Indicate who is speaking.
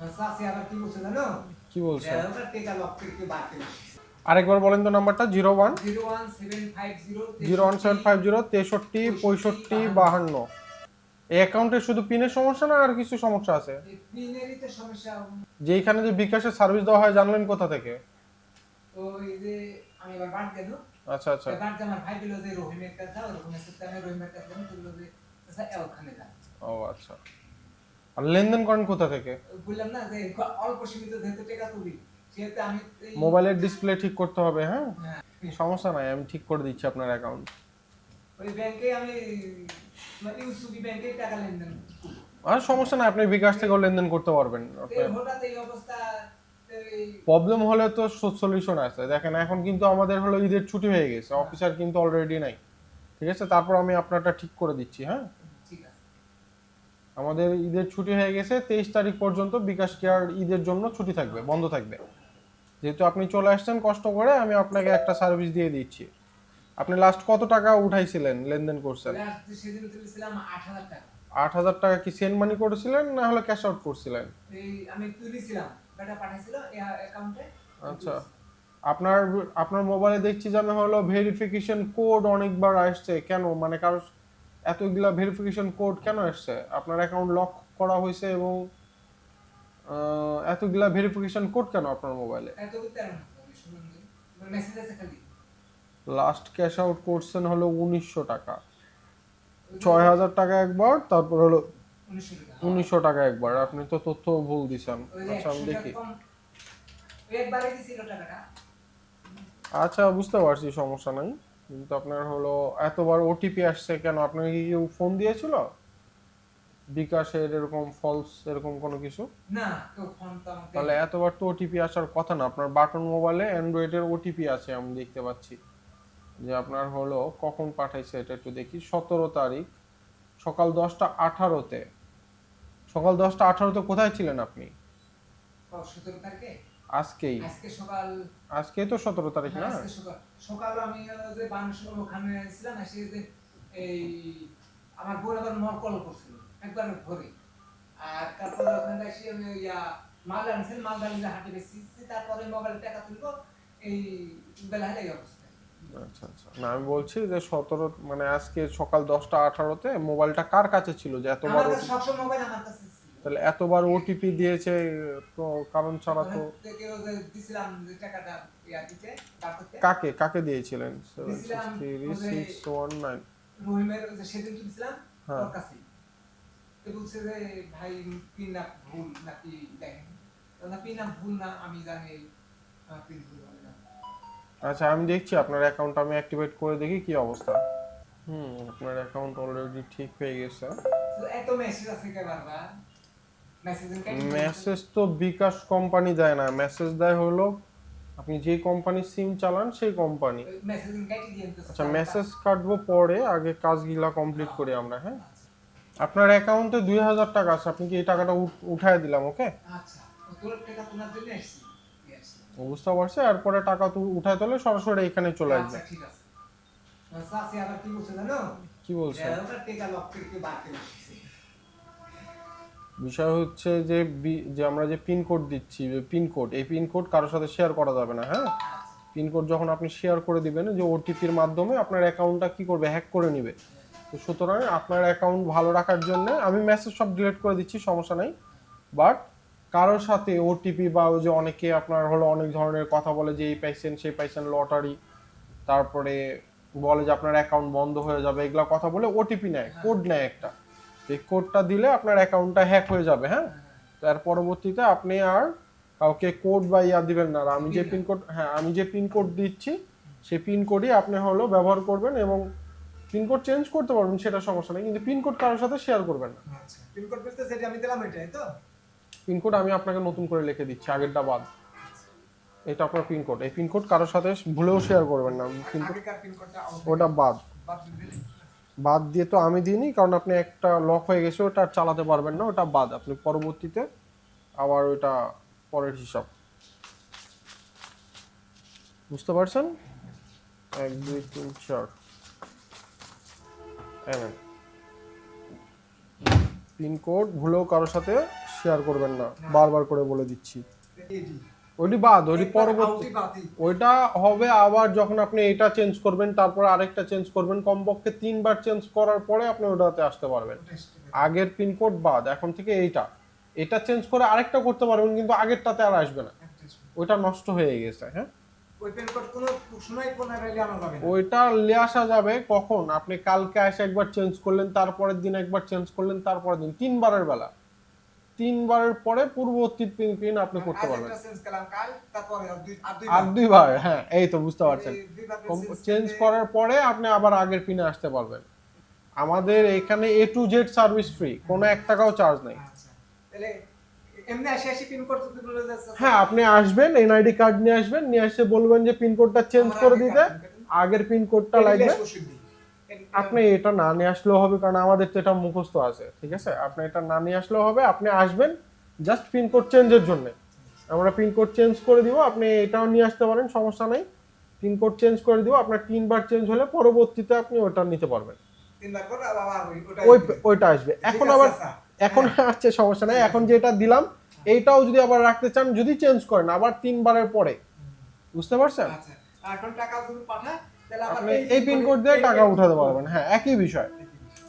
Speaker 1: চাচি আবার কি বলছে জানো?
Speaker 2: কি বলছে?
Speaker 1: ওটা টেকা লক থেকে বার করে
Speaker 2: আরেকবার বলেন তো নাম্বারটা। 01
Speaker 1: 01750
Speaker 2: 01750 63 65 52। এই অ্যাকাউন্টে শুধু পিনের সমস্যা না আর কিছু সমস্যা আছে?
Speaker 1: এই পিনেরই তো সমস্যা।
Speaker 2: যে এখানে যে বিকাশের সার্ভিস দেওয়া হয় জানলেন কোথা থেকে?
Speaker 1: তো এই যে আমি এবার বাদ দেব।
Speaker 2: আচ্ছা আচ্ছা।
Speaker 1: বাদ দিয়ে আমার ভাই বলল যে রহিমের কাছে যাও, রহিমের সাথে আমি রহিমের কাছে গেলাম, বলল যে আচ্ছা ওখানে যা।
Speaker 2: ও আচ্ছা। আর লেনদেন করেন কোথা থেকে?
Speaker 1: বললাম না যে অল্প সীমিত যেহেতু টাকা তুলি সেহেতু আমি
Speaker 2: মোবাইলের ডিসপ্লে ঠিক করতে হবে। হ্যাঁ,
Speaker 1: হ্যাঁ,
Speaker 2: সমস্যা নাই, আমি ঠিক করে দিচ্ছি আপনার অ্যাকাউন্ট।
Speaker 1: ওই ব্যাংকে আমি মানে ইউসুবি ব্যাংকে টাকা লেনদেন করি।
Speaker 2: আর সমস্যা নাই, আপনি বিকাশ থেকেও লেনদেন করতে পারবেন।
Speaker 1: হঠাৎ এই অবস্থা
Speaker 2: প্রবলেম হলে তো সলিউশন আছে। দেখেন এখন কিন্তু আমাদের হলো ঈদের ছুটি হয়ে গেছে, অফিসার কিন্তু অলরেডি নাই, ঠিক আছে? তারপর আমি আপনারটা ঠিক করে দিচ্ছি। হ্যাঁ,
Speaker 1: ঠিক আছে।
Speaker 2: আমাদের ঈদের ছুটি হয়ে গেছে, 23 তারিখ পর্যন্ত বিকাশ কেয়ার ঈদের জন্য ছুটি থাকবে, বন্ধ থাকবে। যেহেতু আপনি চলে আসছেন কষ্ট করে, আমি আপনাকে একটা সার্ভিস দিয়ে দিচ্ছি। আপনি লাস্ট কত টাকা উঠাইছিলেন, লেনদেন করছেন?
Speaker 1: লাস্ট সেদিন তুলেছিলাম 8000 টাকা।
Speaker 2: 8000 টাকা কি সেন্ড মানি করেছিলেন না হলে ক্যাশ আউট করছিলেন?
Speaker 1: এই আমি তুলেছিলাম, টাকা পাঠাইছিল এই অ্যাকাউন্টে।
Speaker 2: আচ্ছা, আপনার আপনার মোবাইলে দেখছি যে আমি হলো ভেরিফিকেশন কোড অনেকবার আসছে কেন, মানে কারো এতগুলা ভেরিফিকেশন কোড কেন আসছে? আপনার অ্যাকাউন্ট লক করা হয়েছে এবং এতগুলা ভেরিফিকেশন কোড কেন আপনার মোবাইলে?
Speaker 1: এত করতে আর না শুনুন, মেসেজ আছে খালি।
Speaker 2: লাস্ট ক্যাশ আউট করছেন হলো 1900 টাকা, 6000 টাকা একবার, তারপর হলো 1900 টাকা একবার। আপনি তো তথ্য ভুল দিছেন। আচ্ছা আমি দেখি।
Speaker 1: একবারে দিছিল টাকাটা।
Speaker 2: আচ্ছা বুঝতে পারছি, সমস্যা নাই। কিন্তু আপনার হলো এতবার ওটিপি আসছে কেন? আপনাকে কি কেউ ফোন দিয়েছিল বিকাশের এরকম ফলস এরকম কোনো কিছু?
Speaker 1: না, কেউ ফোন তো আমাকে
Speaker 2: তাহলে এতবার তো ওটিপি আসার কথা না। আপনার বাটন মোবাইলে অ্যান্ড্রয়েডের ওটিপি আছে, আমি দেখতে পাচ্ছি যে আপনার হলো কখন পাঠাইছে এটা একটু দেখি। 17 তারিখ সকাল 10টা 18-তে। সকাল 10টা 18-তে কোথায় ছিলেন আপনি?
Speaker 1: 17 তারিখে
Speaker 2: আজকেই?
Speaker 1: আজকে সকাল,
Speaker 2: আজকেই তো 17 তারিখ না?
Speaker 1: আজকে সকাল সকাল আমি যে বাংলাদেশের ওখানে ছিলাম, এসে যে এই আমার বোন আবার আমার কল করছিল একবার ভোরে। আর তারপরে ওখানে এসে আমি মাল আনছিল, মাল আনলে হাঁটে বেশি, তারপরে মোবাইল টাকা তুলবো এই বেলা হলে এই অবস্থা।
Speaker 2: আচ্ছা আচ্ছা, না আমি বলছি যে 17 মানে আজকে সকাল 10টা 18-তে মোবাইলটা কার কাছে ছিল যে এতবার?
Speaker 1: আমার কাছে সবসময় মোবাইল আমার কাছে ছিল।
Speaker 2: তাহলে এতবার ওটিপি দিয়েছে তো কারণ ছাড়া তো।
Speaker 1: থেকে যে দিছিলাম যে টাকাটা দিতে তারপরে
Speaker 2: কাকে কাকে দিয়েছিলেন?
Speaker 1: দিছিলাম
Speaker 2: 763619।
Speaker 1: রহিমের যে সেদিন দিছিলাম
Speaker 2: হ্যাঁ,
Speaker 1: ওর কাছে। তো বলছে যে ভাই পিন না ভুল নাকি দেখেন, না পিন না ভুল না আমি জানি, পিন ভুল হবে না।
Speaker 2: আচ্ছা আমি দেখছি আপনার অ্যাকাউন্ট, আমি অ্যাক্টিভেট করে দেখি কি অবস্থা। আপনার অ্যাকাউন্ট অলরেডি ঠিক হয়ে গেছে।
Speaker 1: তো এত মেসেজ আছে কে বারবার? মেসেজ
Speaker 2: মেসেজ তো বিকাশ কোম্পানি দেয় না, মেসেজ দেয় হলো আপনি যে কোম্পানির সিম চালান সেই কোম্পানি।
Speaker 1: মেসেজ কাটি দিয়ে তো।
Speaker 2: আচ্ছা মেসেজ কাটবো পরে, আগে কাজগুলা কমপ্লিট করি আমরা। হ্যাঁ, আপনার অ্যাকাউন্টে 2000 টাকা আছে, আপনি কি এই টাকাটা উঠায় দিলাম? ওকে,
Speaker 1: আচ্ছা, তোর টাকা তোমার জন্য এসেছি।
Speaker 2: বুঝতে পারছি। এরপরে টাকা তো উঠায় তোলে সরাসরি এখানে চলে আসবে।
Speaker 1: আচ্ছা ঠিক আছে। চাচি আবার কি বলছে জানো?
Speaker 2: কি বলছে?
Speaker 1: ওটা টাকা লক থেকে বার করে দিচ্ছে।
Speaker 2: বিষয় হচ্ছে যে যে আমরা যে পিন কোড দিচ্ছি, পিন কোড, এই পিন কোড কারোর সাথে শেয়ার করা যাবে না। হ্যাঁ, পিন কোড যখন আপনি শেয়ার করে দিবেন যে ওটিপির মাধ্যমে আপনার অ্যাকাউন্টটা কি করবে, হ্যাক করে নেবে। তো সুতরাং আপনার অ্যাকাউন্ট ভালো রাখার জন্য আমি মেসেজ সব ডিলিট করে দিচ্ছি, সমস্যা নাই। বাট কারোর সাথে ওটিপি বা ওই যে অনেকে আপনার হলো অনেক ধরনের কথা বলে যে এই পাইছেন সেই পাইছেন লটারি, তারপরে বলে যে আপনার অ্যাকাউন্ট বন্ধ হয়ে যাবে, এগুলা কথা বলে ওটিপি নেয়, কোড নেয় একটা। এই কোডটা দিলে আপনার অ্যাকাউন্টটা হ্যাক হয়ে যাবে। হ্যাঁ, তার পরবর্তীতে আপনি আর কাউকে কোড বা দিবেন না। আর আমি যে পিন কোড, হ্যাঁ আমি যে পিন কোড দিচ্ছি সেই পিন কোডই আপনি হলো ব্যবহার করবেন এবং পিন কোড চেঞ্জ করতে পারবেন, সেটা সমস্যা নেই, কিন্তু পিন কোড কারোর সাথে শেয়ার করবেন না।
Speaker 1: আচ্ছা, পিন কোড বলতে সেটা আমি দিলাম এটাই তো।
Speaker 2: পিন কোড আমি আপনাকে নতুন করে লিখে দিচ্ছি, আগেরটা বাদ। এটা আপনার পিন কোড, এই পিন কোড কারোর সাথে ভুলেও শেয়ার করবেন না। কিন্তু
Speaker 1: আগেকার পিন কোডটা
Speaker 2: ওটা বাদ
Speaker 1: দিলে
Speaker 2: বাদ দিয়ে তো আমি দিইনি, কারণ আপনি একটা লক হয়ে গেছে ওটা চালাতে পারবেন না, ওটা বাদ। আপনি পরবর্তীতে আবার ওইটা পরের হিসাব। বুঝতে পারছেন? 1 2 3 4 পিন কোড ভুলেও কারোর সাথে শেয়ার করবেন না,
Speaker 1: না।
Speaker 2: বারবার করে বলে দিচ্ছি।
Speaker 1: এডি
Speaker 2: ওইটি বাদ, ওইটি
Speaker 1: একবার
Speaker 2: পরবর্তী
Speaker 1: আউটই বাদই।
Speaker 2: ওইটা হবে আবার যখন আপনি এটা চেঞ্জ করবেন, তারপরে আরেকটা চেঞ্জ করবেন, কমপক্ষে 3বার চেঞ্জ করার পরে আপনি ওটাতে আসতে পারবেন। আগের পিনকোড বাদ, এখন থেকে এটা চেঞ্জ করে আরেকটা করতে পারবেন, কিন্তু আগেরটাতে আর আসবে না, ওইটা নষ্ট হয়ে গেছে। হ্যাঁ,
Speaker 1: ওই পিন কোড কোনো সময় পুনরায় আনা যাবে না।
Speaker 2: ওইটা নিয়ে আসা যাবে কখন? আপনি কালকে এসে একবার চেঞ্জ করলেন, তারপরের দিন একবার চেঞ্জ করলেন, তারপরের দিন 3বারের বেলা, 3বারের পরে পূর্ববর্তী পিন আপনি করতে
Speaker 1: আজ
Speaker 2: পারবেন।
Speaker 1: একটা চেঞ্জ করলাম কাল, তারপরে
Speaker 2: আর 2বার, হ্যাঁ এই তো বুঝতে পারছেন। চেঞ্জ
Speaker 1: চেঞ্জ
Speaker 2: করার পরে আপনি আবার আগের পিনে আসতে পারবেন। আমাদের এখানে A to Z service free, কোনো 1 টাকাও চার্জ নাই।
Speaker 1: আচ্ছা তাহলে এমনি আসি পিন কোড যদি বলে যাচ্ছে
Speaker 2: হ্যাঁ, আপনি আসবেন, এনআইডি কার্ড নিয়ে আসবেন, নিয়ে এসে বলবেন যে পিন কোডটা চেঞ্জ করে দিতে, আগের পিন কোডটা লাগবে। আপনি এটা না নিয়ে আসলেও হবে, কারণ আমাদের তো এটা মুখস্থ আছে, ঠিক আছে? আপনি এটা না নিয়ে আসলেও হবে, আপনি আসবেন জাস্ট পিন কোড চেঞ্জের জন্য। আমরা পিন কোড চেঞ্জ করে দিব, আপনি এটাও নিয়ে আসতে পারেন, সমস্যা নাই। পিন কোড চেঞ্জ করে দিব, আপনার 3বার চেঞ্জ হলে পরবর্তীতে আপনি ওটা নিতে পারবেন,
Speaker 1: তিনবার পর আবার
Speaker 2: ওইটা আসবে। এখন আবার এখন আসছে সমস্যা নাই, এখন যেটা দিলাম এইটাও যদি আবার রাখতে চান, যদি চেঞ্জ করেন আবার 3বারের পরে, বুঝতে পারছেন?
Speaker 1: আচ্ছা এখন টাকা যদি পাঠায় তাহলে আবার
Speaker 2: আপনি এই পিন কোড দিয়ে টাকা উঠাতে পারবেন। হ্যাঁ, একই বিষয়।